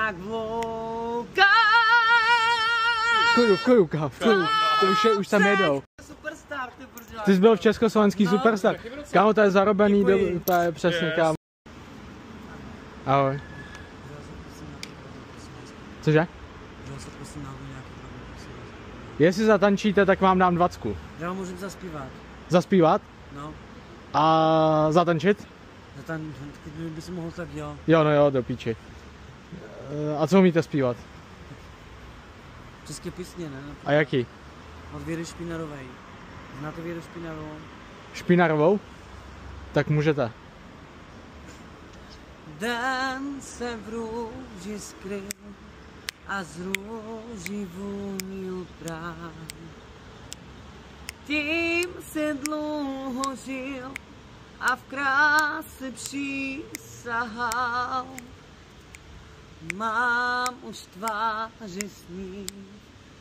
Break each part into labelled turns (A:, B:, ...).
A: Jak vlouka.
B: V klidu, kámo, v klidu. To už tam jedou.
A: Superstar, ty brďo.
B: Ty jsi byl v československý superstar. Kámo, to je zarobený, to je přesně, kámo. Ahoj. Cože? Jestli zatančíte, tak vám dám 20.
A: Já vám můžu zaspívat.
B: Zaspívat?
A: No.
B: A zatančit?
A: Kdyby si mohl, tak jo.
B: Jo, no jo, do píči. A co umíte zpívat?
A: České písně, ne?
B: A jaký?
A: Od Věry Špinarové. Znáte Věru Špinarovou?
B: Špinarovou? Tak můžete.
A: Den se v růži skryl a z růží vůnil prach. Tím se dlouho žil a v kráse přísahal. Mám už tváři sní,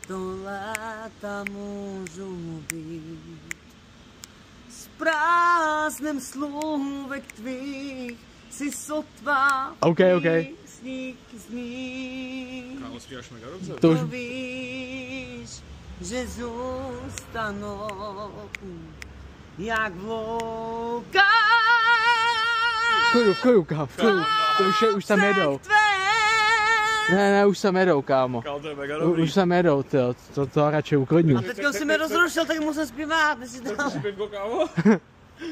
A: to léta můžu být. S prázdnem slůvek tvých si sotva písník zní.
C: Kámo, zpíváš mega dobře.
B: To už...
A: víš, že zůstanou jak vlouka.
B: V klidu, kámo, v klidu. To už tam jedou. Ne, už tam jedou, kámo.
C: Kámo, to je mega dobrý.
B: Už tam jedou, tyjo. To radši uklidňuji.
A: A teďka si mi rozrušil, tak musím zpívat.
C: Chceš pivko, kámo?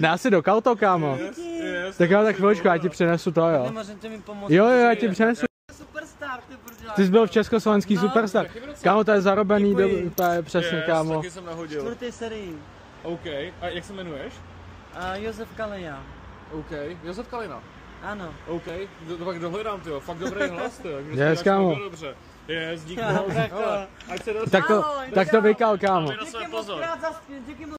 B: Ne, asi do kauto, kámo.
C: Yes.
B: Tak jo, tak chviličku, já ti přinesu to, jo.
A: Nemůžete mi pomoct.
B: Jo, já ti přinesu.
A: Superstar, ty brďo.
B: Ty jsi byl v československý superstar. Kámo, to je zarobený, to je přesně,
C: Yes,
B: kámo.
C: taky jsem nahodil.
A: 4. sérii.
C: OK, a jak se jmenuješ?
A: Josef Kaleja.
C: OK, Josef Kalina.
A: Ano.
C: OK, to pak dohledám, tyjo, fakt dobrý hlas, tyjo.
B: Yes, kámo.
C: Dobře. Yes, díky
A: Tak
C: moc.
A: to.
C: Ať se dost...
B: Tak to vykal, kámo.
C: Díky moc krát
A: Díky moc